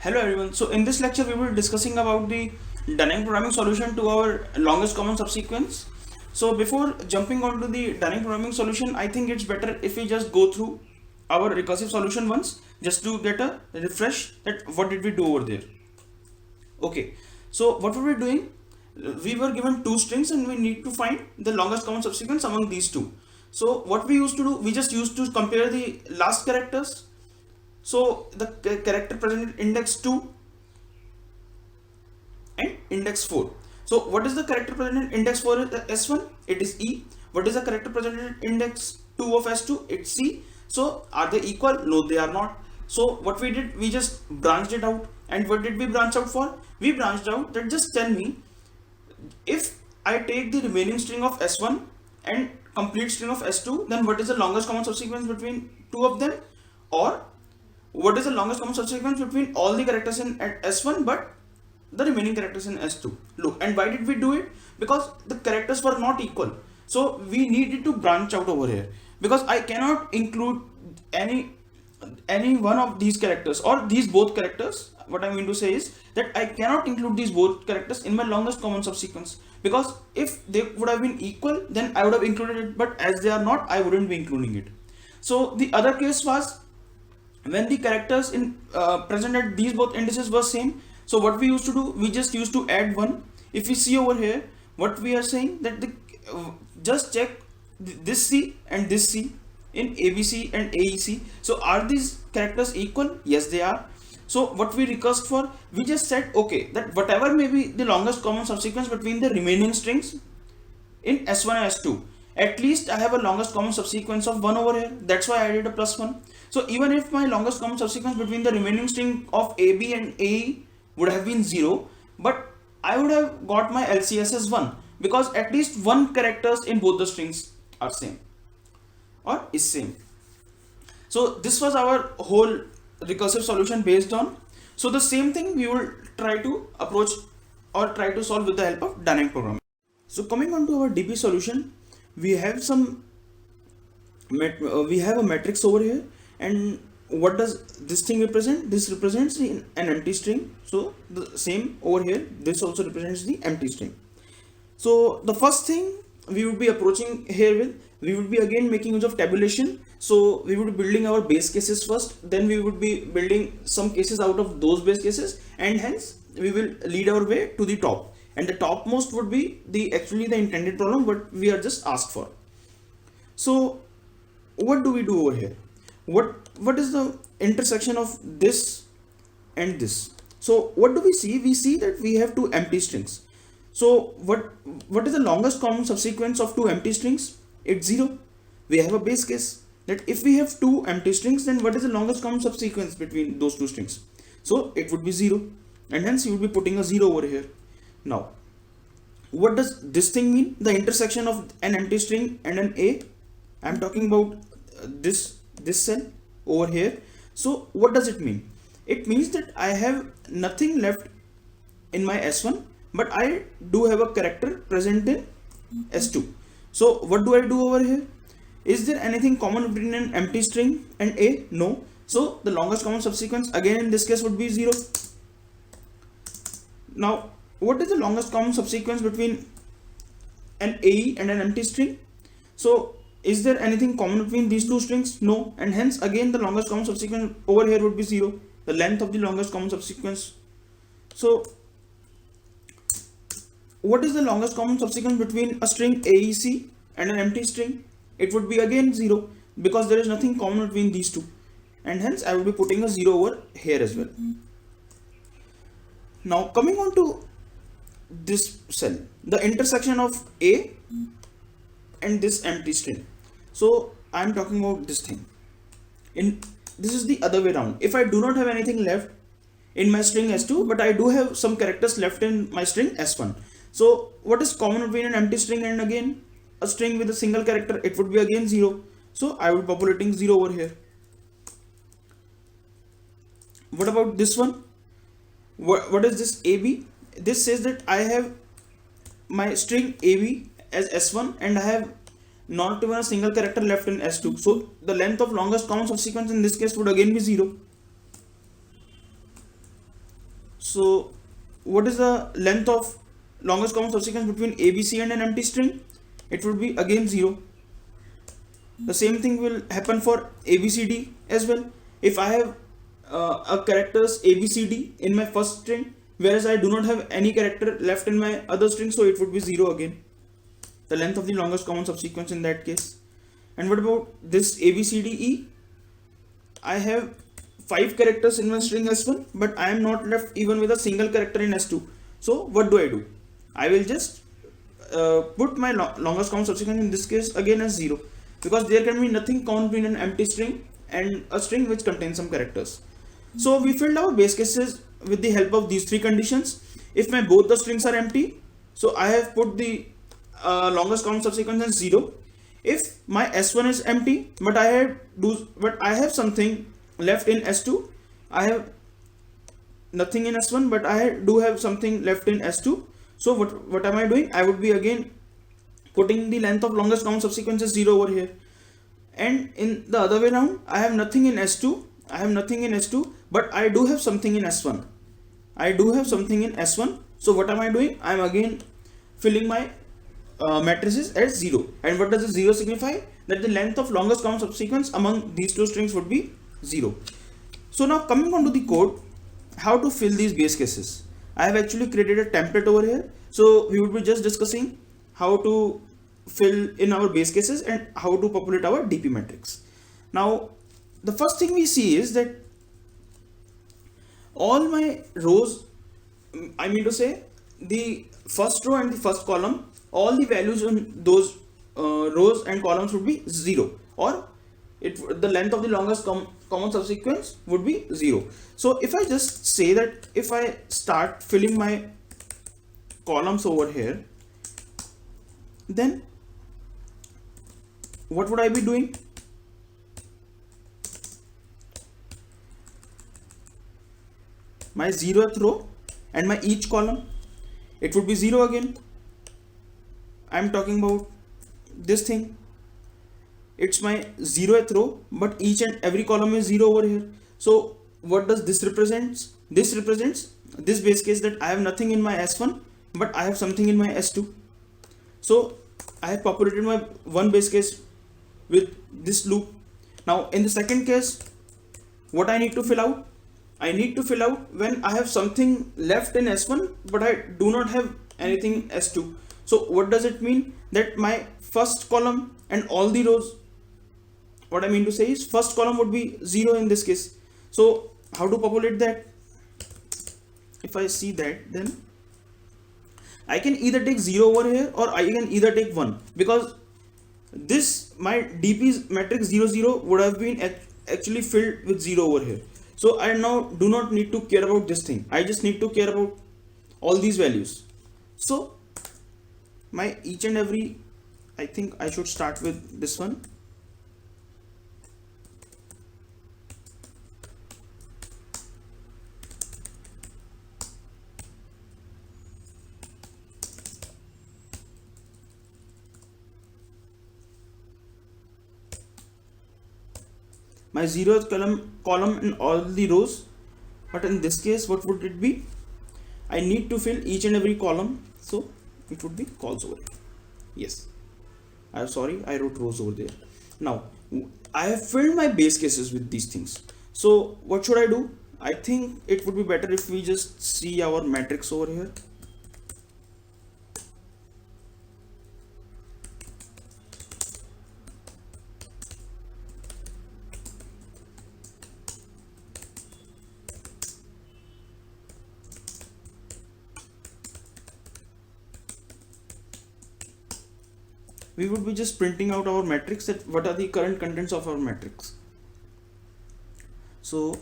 Hello everyone. So in this lecture we will be discussing about the Dunning programming solution to our longest common subsequence. So before jumping onto the Dunning programming solution, I think it's better if we just go through our recursive solution once just to get a refresh that what did we do over there. Okay. So what were we doing? We were given two strings and we need to find the longest common subsequence among these two. So what we used to do, we just used to compare the last characters. So the character present in index 2 and index 4. So what is the character present in index 4 is S1? It is E. What is the character present in index 2 of S2? It's C. So are they equal? No, they are not. So what we did, we just branched it out. And what did we branch out for? We branched out that just tell me if I take the remaining string of S1 and complete string of S2, then what is the longest common subsequence between two of them? Or what is the longest common subsequence between all the characters in at S1 but the remaining characters in S2? Look, and why did we do it? Because the characters were not equal. So we needed to branch out over here because I cannot include any one of these characters or these both characters. What I mean to say is that I cannot include these both characters in my longest common subsequence because if they would have been equal, then I would have included it, but as they are not, I wouldn't be including it. So the other case was when the characters in present at these both indices were same. So what we used to do, we just used to add one. If we see over here, what we are saying that the just check this C and this C in ABC and AEC. So are these characters equal? Yes, they are. So what we recursed for, we just said okay that whatever may be the longest common subsequence between the remaining strings in S1 and S2, at least I have a longest common subsequence of 1 over here. That's why I added a plus 1. So even if my longest common subsequence between the remaining string of AB and AE would have been 0, but I would have got my LCS as 1 because at least one characters in both the strings are same or is same. So this was our whole recursive solution based on. So the same thing we will try to approach or try to solve with the help of Dunning programming. So coming on to our DP solution, we have we have a matrix over here, and what does this thing represent? This represents an empty string. So the same over here, this also represents the empty string. So the first thing we would be approaching here with, we would be again making use of tabulation. So we would be building our base cases first, then we would be building some cases out of those base cases, and hence we will lead our way to the top. And the topmost would be the actually the intended problem what we are just asked for. So what do we do over here? What is the intersection of this and this? So what do we see? We see that we have two empty strings. So what is the longest common subsequence of two empty strings? It's 0. We have a base case that if we have two empty strings, then what is the longest common subsequence between those two strings? So it would be 0, and hence you would be putting a 0 over here. Now what does this thing mean? The intersection of an empty string and an A. I'm talking about this cell over here. So what does it mean? It means that I have nothing left in my S1, but I do have a character present in S2. So what do I do over here? Is there anything common between an empty string and A? No. So the longest common subsequence again in this case would be 0. Now what is the longest common subsequence between an AE and an empty string? So is there anything common between these two strings? No. And hence again the longest common subsequence over here would be 0, the length of the longest common subsequence. So what is the longest common subsequence between a string AEC and an empty string? It would be again 0 because there is nothing common between these two, and hence I will be putting a 0 over here as well. Now coming on to this cell, the intersection of A and this empty string. So I am talking about this thing. This is the other way around. If I do not have anything left in my string S2, but I do have some characters left in my string S1. So what is common between an empty string and again a string with a single character? It would be again 0. So I will be populating 0 over here. What about this one? What is this AB? This says that I have my string AB as S1 and I have not even a single character left in S2. So the length of longest common subsequence in this case would again be 0. So what is the length of longest common subsequence between ABC and an empty string? It would be again 0. The same thing will happen for ABCD as well. If I have a characters ABCD in my first string, whereas I do not have any character left in my other string, so it would be 0 again. The length of the longest common subsequence in that case. And what about this ABCDE? I have 5 characters in my string S1, but I am not left even with a single character in S2. So what do? I will just put my longest common subsequence in this case again as 0, because there can be nothing common between an empty string and a string which contains some characters. So we filled our base cases with the help of these 3 conditions. If my both the strings are empty, so I have put the longest common subsequence as 0. If my S1 is empty, but I have something left in S2, I have nothing in S1, but I do have something left in S2. So what am I doing? I would be again putting the length of longest common subsequence as 0 over here. And in the other way around, I have nothing in S2, but I do have something in S1. So what am I doing? I am again filling my matrices as 0. And what does the 0 signify? That the length of longest common subsequence among these two strings would be 0. So now coming on to the code, how to fill these base cases. I have actually created a template over here. So we would be just discussing how to fill in our base cases and how to populate our DP matrix. Now the first thing we see is that all my rows, I mean to say the first row and the first column, all the values in those rows and columns would be 0, or the length of the longest common subsequence would be 0. So if I just say that if I start filling my columns over here, then what would I be doing? My 0th row and my each column, it would be 0 again. I am talking about this thing. It's my 0th row, but each and every column is 0 over here. So what does this represent? This represents this base case that I have nothing in my S1, but I have something in my S2. So I have populated my one base case with this loop. Now in the second case, what I need to fill out? I need to fill out when I have something left in S1, but I do not have anything in S2. So what does it mean? That my first column and all the rows, what I mean to say is first column would be 0 in this case. So how to populate that? If I see that, then I can either take 0 over here, or I can either take 1, because this my DP matrix 0 0 would have been actually filled with 0 over here. So I now do not need to care about this thing. I just need to care about all these values. So my each and every, I think I should start with this one. My 0th column in all the rows, but in this case what would it be? I need to fill each and every column, so it would be calls over here. Yes, I'm sorry, I wrote rows over there. Now I have filled my base cases with these things. So what should I do? I think it would be better if we just see our matrix over here. We would be just printing out our matrix, that what are the current contents of our matrix. So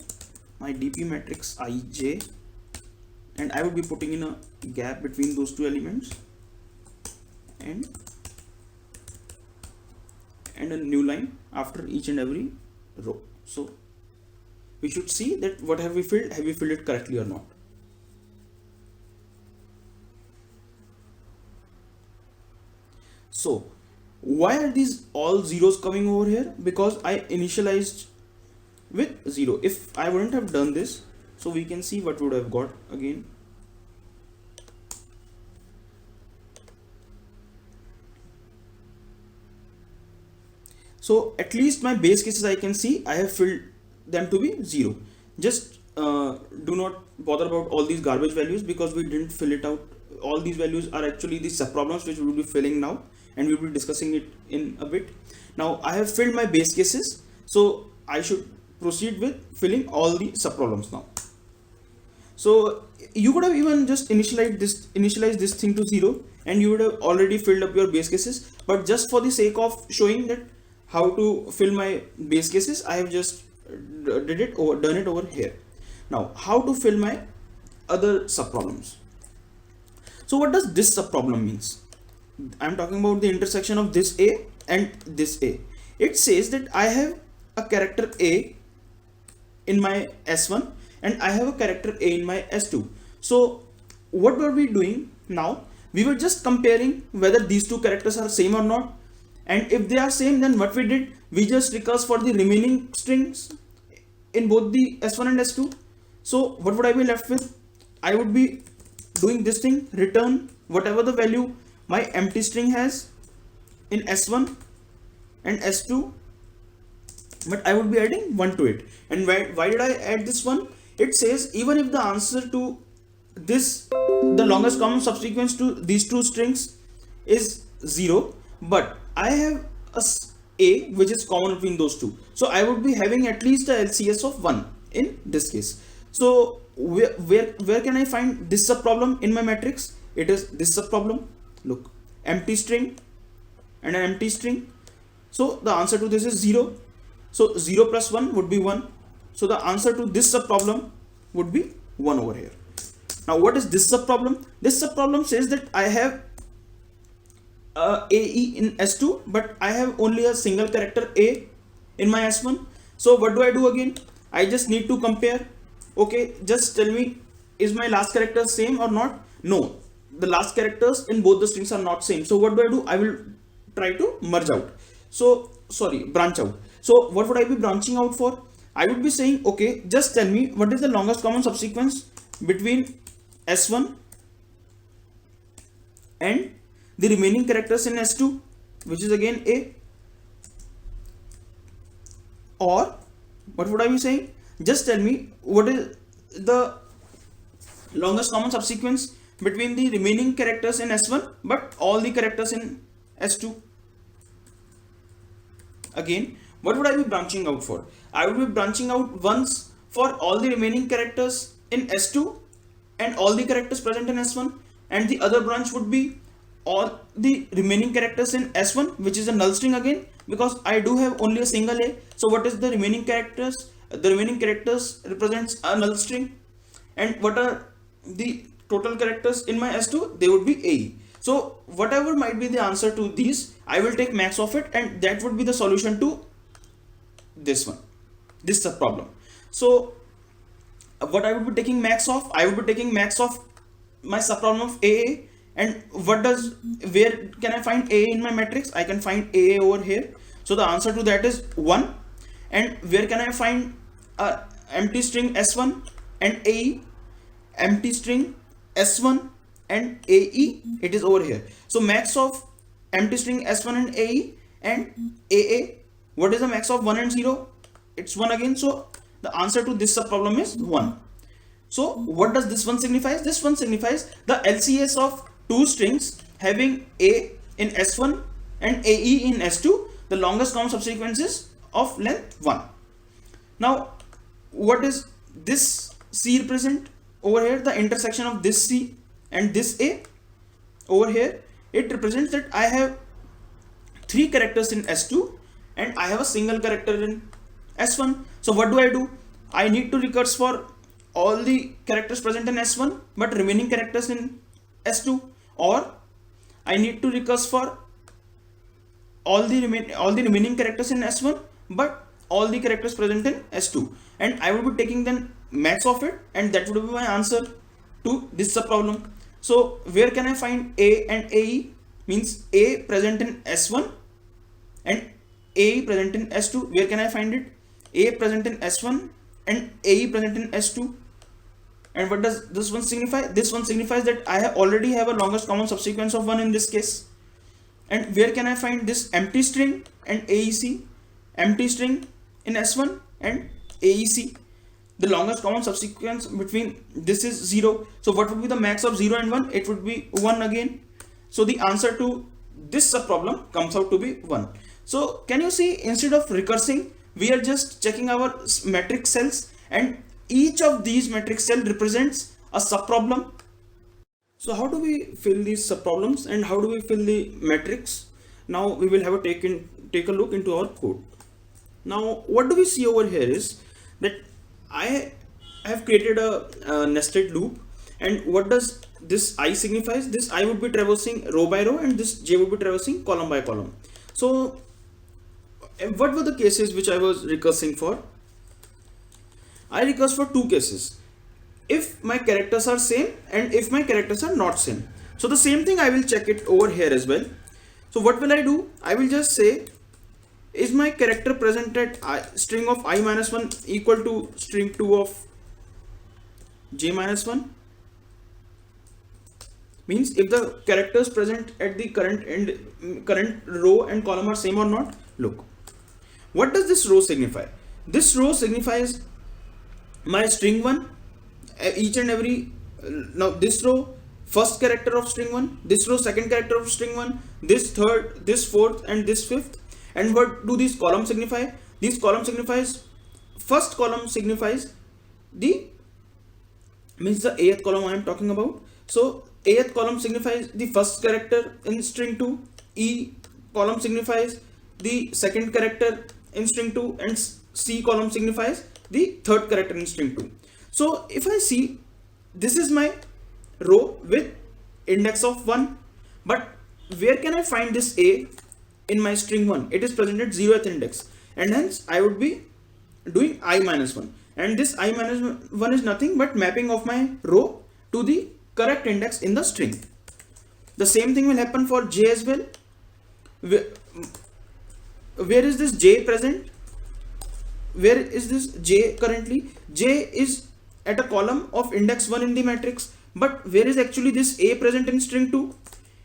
my DP matrix IJ, and I would be putting in a gap between those two elements, and a new line after each and every row. So we should see that what have we filled it correctly or not. So why are these all zeros coming over here? Because I initialized with 0. If I wouldn't have done this, So we can see what would have got again. So at least my base cases I can see I have filled them to be 0. Just do not bother about all these garbage values because we didn't fill it out. All these values are actually the subproblems which we will be filling now, and we will be discussing it in a bit. Now I have filled my base cases, so I should proceed with filling all the subproblems now. So you could have even just initialize this thing to 0, and you would have already filled up your base cases. But just for the sake of showing that how to fill my base cases, I have just done it over here. Now how to fill my other subproblems? So what does this subproblem means? I'm talking about the intersection of this A and this A. It says that I have a character A in my S1 and I have a character A in my S2. So what were we doing now? We were just comparing whether these two characters are same or not, and if they are same, then what we did, we just recurse for the remaining strings in both the S1 and S2. So what would I be left with? I would be doing this thing, return whatever the value my empty string has in S1 and S2, but I would be adding 1 to it. And why did I add this one? It says even if the answer to this, the longest common subsequence to these two strings is 0, but I have a which is common between those two, so I would be having at least a LCS of 1 in this case. So where can I find this subproblem in my matrix? It is this subproblem. Look, empty string and an empty string. So the answer to this is 0. So 0 plus 1 would be 1. So the answer to this subproblem would be 1 over here. Now what is this subproblem? This subproblem says that I have AE in S2, but I have only a single character A in my S1. So what do I do again? I just need to compare. Okay, just tell me, is my last character same or not? No, the last characters in both the strings are not same. So what do? I will try to merge out. So branch out. So what would I be branching out for? I would be saying, okay, just tell me what is the longest common subsequence between S1 and the remaining characters in S2, which is again A. Or what would I be saying? Just tell me what is the longest common subsequence between the remaining characters in S1 but all the characters in S2. Again, what would I be branching out for? I would be branching out once for all the remaining characters in S2 and all the characters present in S1, and the other branch would be all the remaining characters in S1, which is a null string again, because I do have only a single A. So what is the remaining characters? The remaining characters represents a null string. And what are the total characters in my S2? They would be AE. So whatever might be the answer to these, I will take max of it, and that would be the solution to this one, this subproblem. So what I would be taking max of? I would be taking max of my subproblem of AA. And where can I find AA in my matrix? I can find AA over here. So the answer to that is 1. And where can I find empty string S1 and AE? Empty string S1 and AE, it is over here. So max of empty string S1 and AE and AA. What is the max of 1 and 0? It's 1 again. So the answer to this subproblem is 1. So what does this one signifies? This one signifies the LCS of two strings having A in S1 and AE in S2. The longest common subsequence is of length 1. Now what is this C represent over here? The intersection of this C and this A over here, it represents that I have 3 characters in S2 and I have a single character in S1. So what do? I need to recurse for all the characters present in S1 but remaining characters in S2, or I need to recurse for all the remaining characters in S1 but all the characters present in S2, and I will be taking then max of it, and that would be my answer to this subproblem. So where can I find A and AE? Means A present in S1 and AE present in S2. Where can I find it? A present in S1 and AE present in S2. And what does this one signify? This one signifies that I already have a longest common subsequence of 1 in this case. And where can I find this empty string and AEC? Empty string in S1 and AEC. The longest common subsequence between this is 0. So what would be the max of 0 and 1? It would be 1 again. So the answer to this subproblem comes out to be 1. So can you see, instead of recursing, we are just checking our matrix cells, and each of these matrix cell represents a subproblem. So how do we fill these subproblems and how do we fill the matrix? Now we will have a take a look into our code. Now what do we see over here is that I have created a nested loop, and what does this I signifies? This I would be traversing row by row and this j would be traversing column by column. So what were the cases which I was recursing for? I recurse for two cases: if my characters are same and if my characters are not same. So the same thing I will check it over here as well. So what will I do? I will just say, is my character present at string of I minus 1 equal to string 2 of j minus 1? Means if the characters present at the current row and column are same or not. Look, what does this row signify? This row signifies my string 1, each and every, now this row first character of string 1, this row second character of string 1, this third, this fourth and this fifth. And what do these columns signify? These columns signifies, first column signifies the, means the 8th column I am talking about. So 8th column signifies the first character in string 2, E column signifies the second character in string 2, and C column signifies the third character in string 2. So if I see, this is my row with index of 1, but where can I find this A in my string 1? It is present at 0th index, and hence I would be doing I minus 1, and this I minus 1 is nothing but mapping of my row to the correct index in the string. The same thing will happen for J as well. Where is this J present? Where is this J currently? J is at a column of index 1 in the matrix, but where is actually this A present in string 2?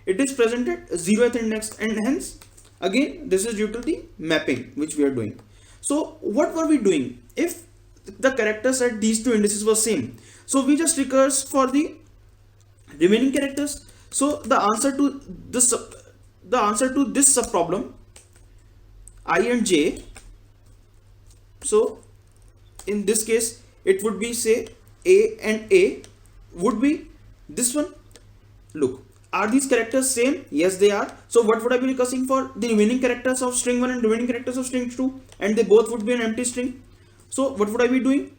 It is present at 0th index, and hence again this is due to the mapping which we are doing. So what were we doing? If the characters at these two indices were same, so we just recurse for the remaining characters. So the answer to this subproblem I and j, so in this case it would be, say, A and A would be this one. Look, are these characters same? Yes, they are. So what would I be recursing for? The remaining characters of string 1 and remaining characters of string 2, and they both would be an empty string. So what would I be doing?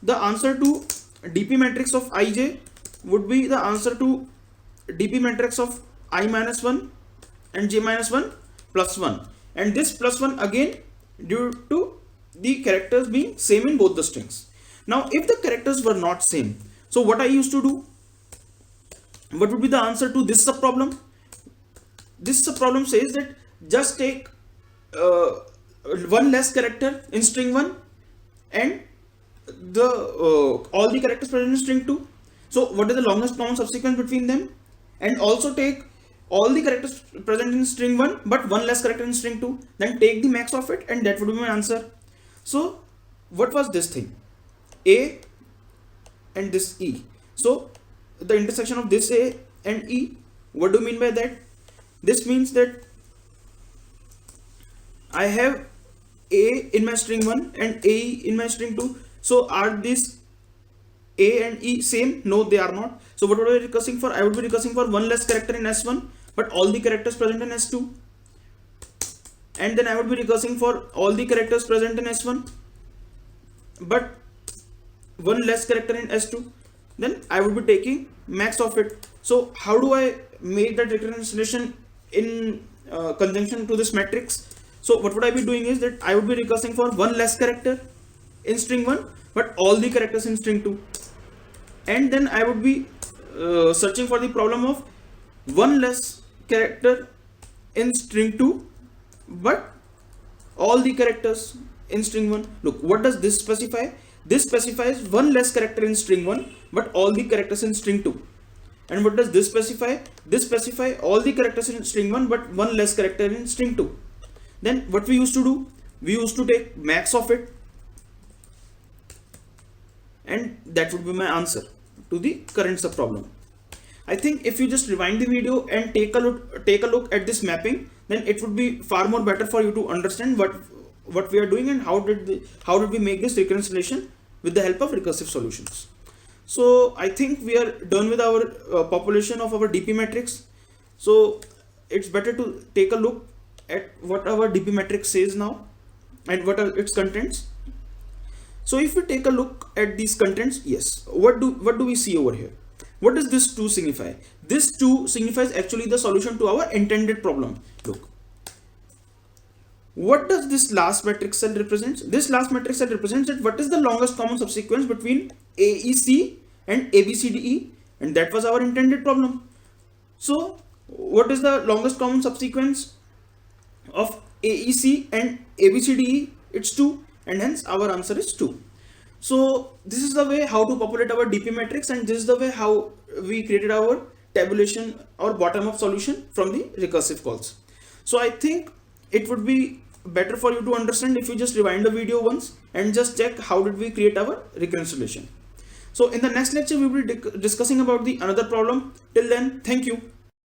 The answer to dp matrix of ij would be the answer to dp matrix of I minus 1 and j minus 1 plus 1, and this plus 1 again due to the characters being same in both the strings. Now if the characters were not same, so what I used to do, what would be the answer to this subproblem? This subproblem says that just take one less character in string 1 and the all the characters present in string 2. So what is the longest common subsequence between them? And also take all the characters present in string 1 but one less character in string 2, then take the max of it, and that would be my answer. So what was this thing? A and this E. So the intersection of this A and E, what do you mean by that? This means that I have A in my string 1 and AE in my string 2. So are these A and E same? No, they are not. So what would I be recursing for? I would be recursing for one less character in S1 but all the characters present in S2, and then I would be recursing for all the characters present in S1 but one less character in S2, then I would be taking max of it. So how do I make that reconciliation in conjunction to this matrix? So what would I be doing is that I would be recursing for one less character in string 1 but all the characters in string 2, and then I would be searching for the problem of one less character in string 2 but all the characters in string 1. Look, what does this specify? this specifies one less character in string 1 but all the characters in string 2. And what does this specify? This specify all the characters in string 1 but one less character in string 2. Then what we used to do? We used to take max of it, and that would be my answer to the current subproblem. I think if you just rewind the video and take a look at this mapping, then it would be far more better for you to understand what we are doing and how did we make this recurrence relation with the help of recursive solutions. So I think we are done with our population of our DP matrix. So it's better to take a look at what our DP matrix says now and what are its contents. So if we take a look at these contents, yes, what do we see over here? What does this 2 signify? This 2 signifies actually the solution to our intended problem. Look, what does this last matrix cell represents? This last matrix cell represents that what is the longest common subsequence between AEC and ABCDE, and that was our intended problem. So what is the longest common subsequence of AEC and ABCDE? It's 2, and hence our answer is 2. So this is the way how to populate our DP matrix, and this is the way how we created our tabulation or bottom-up solution from the recursive calls. So I think it would be better for you to understand if you just rewind the video once and just check how did we create our recurrence relation. So in the next lecture we will be discussing about the another problem. Till then, thank you.